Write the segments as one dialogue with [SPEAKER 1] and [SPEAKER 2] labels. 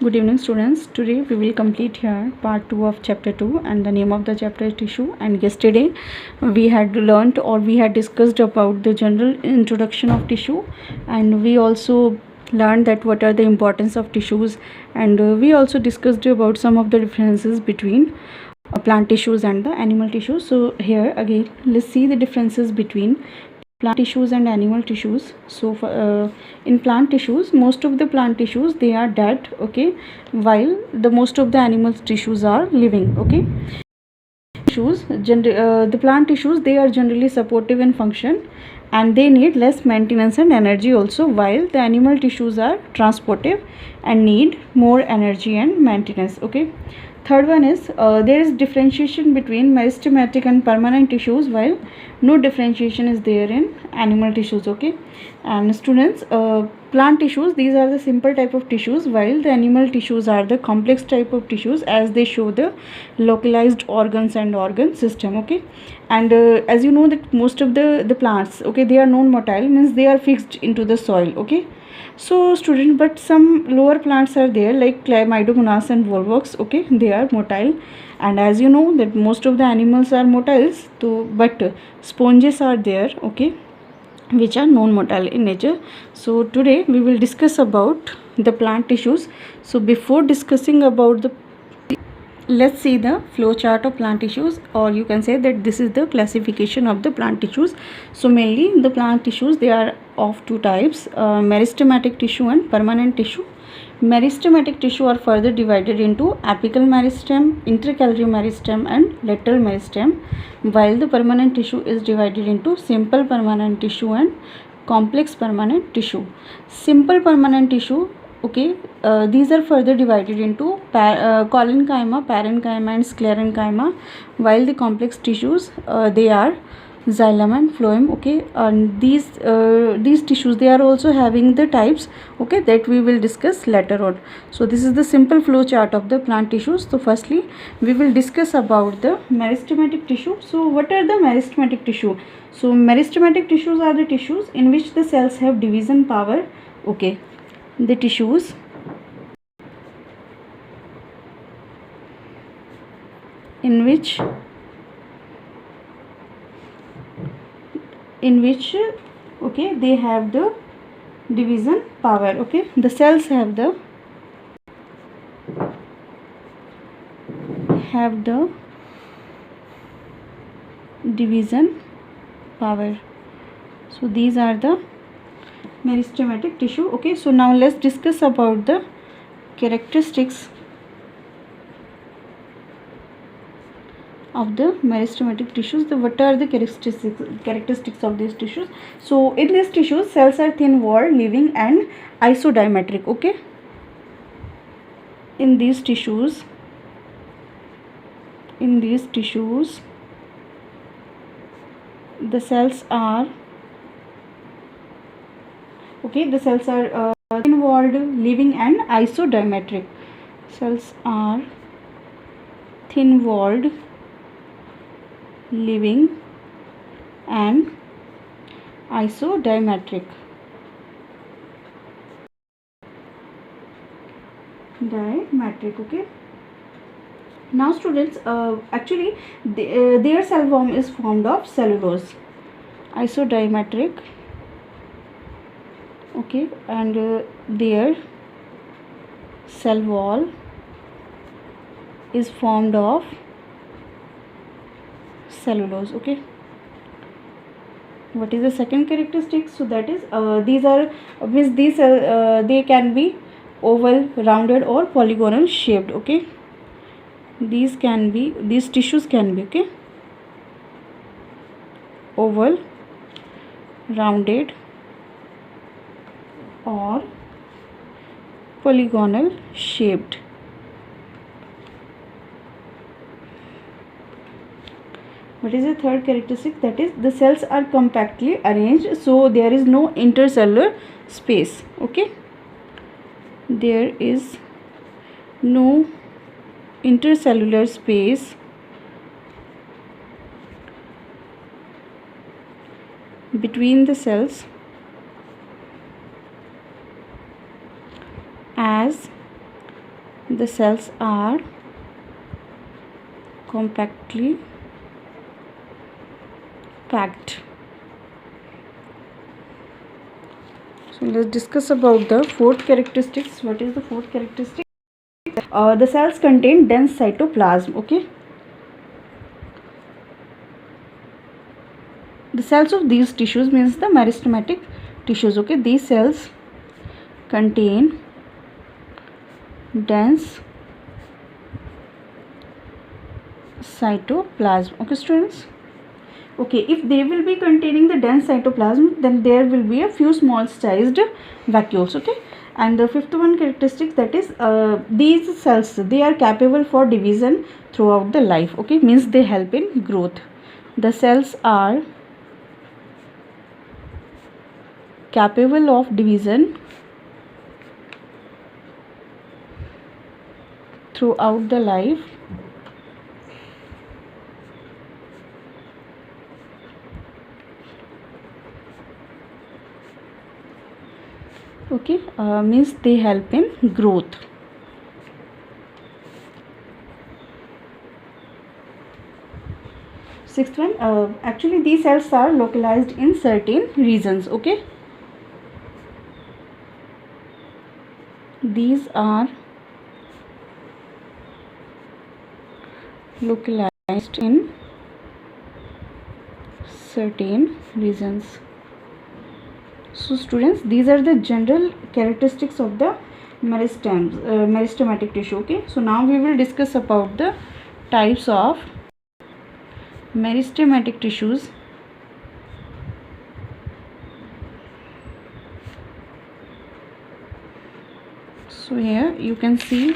[SPEAKER 1] Good evening students. Today we will complete here part 2 of chapter 2 and the name of the chapter is tissue. And yesterday we had learnt or we had discussed about the general introduction of tissue, and we also learned that what are the importance of tissues, and we also discussed about some of the differences between plant tissues and the animal tissues. So here again let's see the differences between plant tissues and animal tissues. So in plant tissues, most of the plant tissues they are dead, okay, while the most of the animal tissues are living, okay. The plant tissues they are generally supportive in function and they need less maintenance and energy also, while the animal tissues are transportive and need more energy and maintenance, okay. Third one is there is differentiation between meristematic and permanent tissues, while no differentiation is there in animal tissues, okay. And students, plant tissues these are the simple type of tissues, while the animal tissues are the complex type of tissues as they show the localized organs and organ system, okay. And as you know that most of the plants, okay, they are non-motile, means they are fixed into the soil, okay. So student, but some lower plants are there like Chlamydomonas and Volvox, okay, they are motile. And as you know that most of the animals are motiles, so but sponges are there, okay, which are non-motile in nature. So today we will discuss about the plant tissues. So before discussing about the, let's see the flow chart of plant tissues, or you can say that this is the classification of the plant tissues. So mainly the plant tissues they are of two types, meristematic tissue and permanent tissue. Meristematic tissue are further divided into apical meristem, intercalary meristem and lateral meristem, while the permanent tissue is divided into simple permanent tissue and complex permanent tissue. Simple permanent tissue, okay, these are further divided into collenchyma, parenchyma and sclerenchyma, while the complex tissues they are xylem and phloem, okay. And these tissues they are also having the types, okay, that we will discuss later on. So this is the simple flow chart of the plant tissues. So firstly we will discuss about the meristematic tissue. So what are the meristematic tissue? So meristematic tissues are the tissues in which the cells have division power, okay. The tissues in which okay, they have the division power, okay. The cells have the division power. So these are the meristematic tissue, okay. So now let's discuss about the characteristics of the meristematic tissues. What are the characteristics of these tissues? So in these tissues cells are thin walled, living and isodiametric, okay. In these tissues the cells are, okay, the cells are thin walled, living and isodiametric. Cells are thin walled, living and isodiametric. Okay. Now students, actually their cell wall is formed of cellulose, isodiametric, okay, and their cell wall is formed of cellulose, okay. What is the second characteristic? So that is these are means these they can be oval, rounded or polygonal shaped, okay. These tissues can be, okay, oval, rounded or polygonal shaped. What is the third characteristic? That is the cells are compactly arranged, so there is no intercellular space, okay. There is no intercellular space between the cells as the cells are compactly packed. So let's discuss about the fourth characteristics. What is the fourth characteristic? The cells contain dense cytoplasm. Okay, the cells of these tissues means the meristematic tissues. Okay, these cells contain dense cytoplasm. Okay, students. Okay, if they will be containing the dense cytoplasm, then there will be a few small sized vacuoles. Okay, and the fifth one characteristic, that is these cells, they are capable for division throughout the life. Okay, means they help in growth. The cells are capable of division throughout the life. Okay, means they help in growth. Sixth one, actually these cells are localized in certain regions. Okay, these are localized in certain regions. So students, these are the general characteristics of the meristematic tissue. Okay, so now we will discuss about the types of meristematic tissues. So here you can see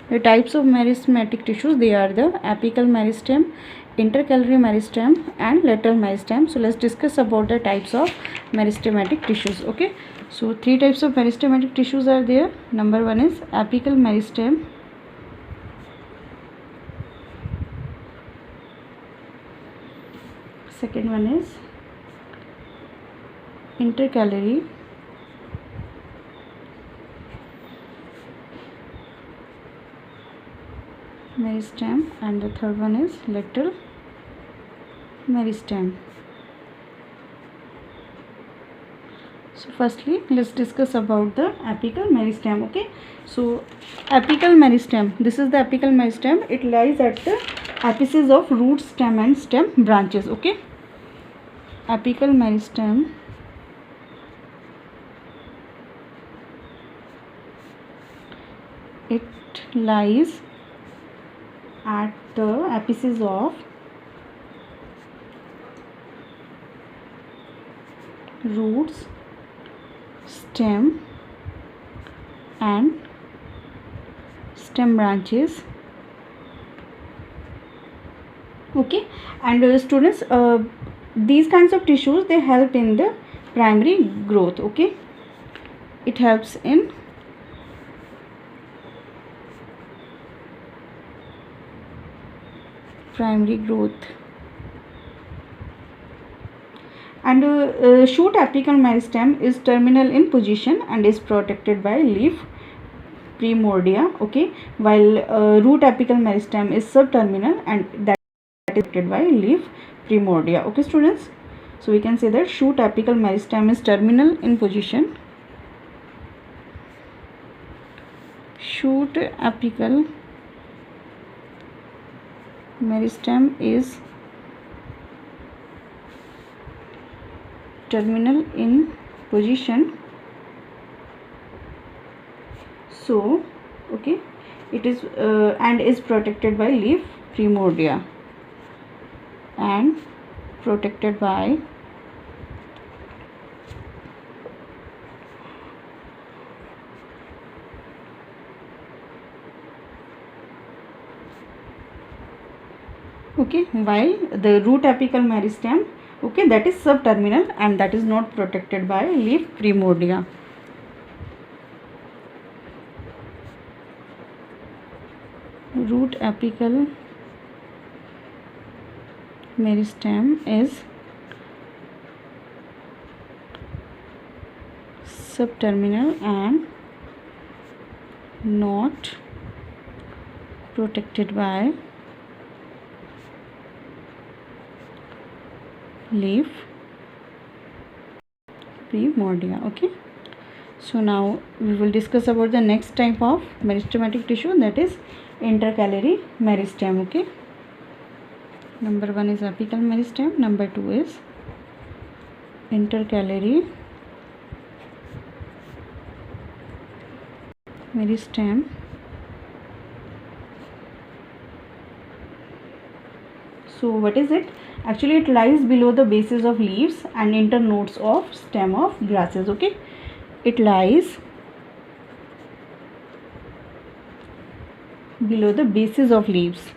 [SPEAKER 1] the types of meristematic tissues. They are the apical meristem, intercalary meristem and lateral meristem. So let's discuss about the types of meristematic tissues. Okay, so three types of meristematic tissues are there. Number one is apical meristem. Second one is intercalary. Meristem, and the third one is lateral meristem. So firstly, let's discuss about the apical meristem. Okay, so apical meristem, this is the apical meristem. It lies at the apices of root, stem and stem branches. Okay, apical meristem it lies at the apices of roots, stem and stem branches. Okay, and students, these kinds of tissues, they help in the primary growth. Okay, it helps in primary growth. And shoot apical meristem is terminal in position and is protected by leaf primordia. Okay, while root apical meristem is subterminal and that is protected by leaf primordia. Okay students, so we can say that shoot apical meristem is terminal in position. Shoot apical meristem is terminal in position. So okay, it is and is protected by leaf primordia and protected by okay, while the root apical meristem, okay, that is subterminal and that is not protected by leaf primordia. Root apical meristem is subterminal and not protected by leaf primordia. Okay, so now we will discuss about the next type of meristematic tissue, that is intercalary meristem. Okay, number 1 is apical meristem, number 2 is intercalary meristem. So what is it? Actually it lies below the bases of leaves and internodes of stem of grasses. Okay, it lies below the bases of leaves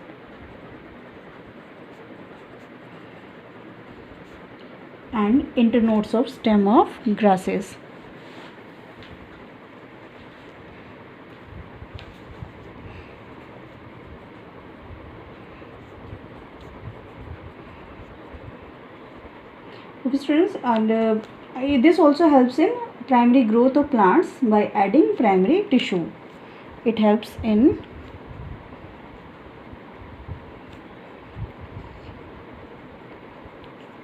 [SPEAKER 1] and internodes of stem of grasses. Okay students, and this also helps in primary growth of plants by adding primary tissue. It helps in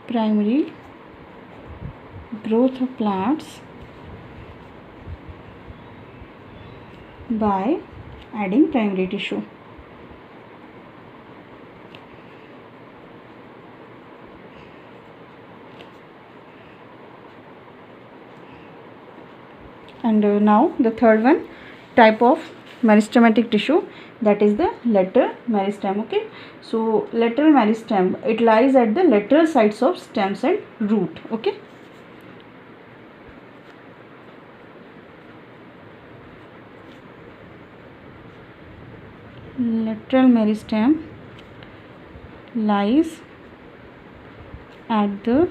[SPEAKER 1] primary growth of plants by adding primary tissue. And now the third one type of meristematic tissue, that is the lateral meristem. Okay, so lateral meristem, it lies at the lateral sides of stems and root. Okay, lateral meristem lies at the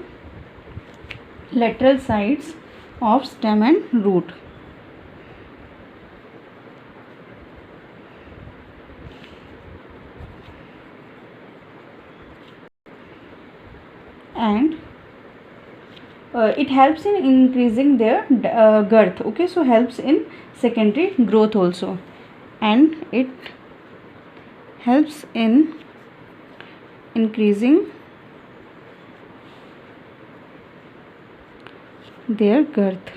[SPEAKER 1] lateral sides of stem and root. And it helps in increasing their girth. Okay, so helps in secondary growth also, and it helps in increasing their girth.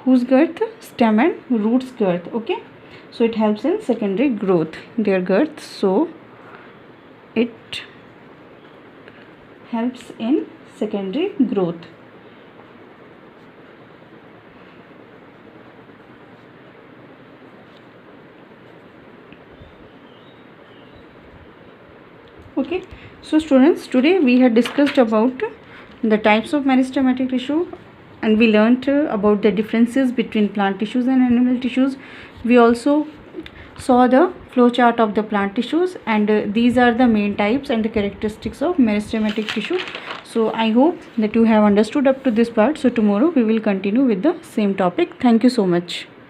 [SPEAKER 1] Whose girth? Stem and roots girth. Okay, so it helps in secondary growth, their girth, so it helps in secondary growth. Okay, so students, today we had discussed about the types of meristematic tissue, and we learnt about the differences between plant tissues and animal tissues. We also saw the flow chart of the plant tissues, and these are the main types and the characteristics of meristematic tissue. So I hope that you have understood up to this part. So tomorrow we will continue with the same topic. Thank you so much.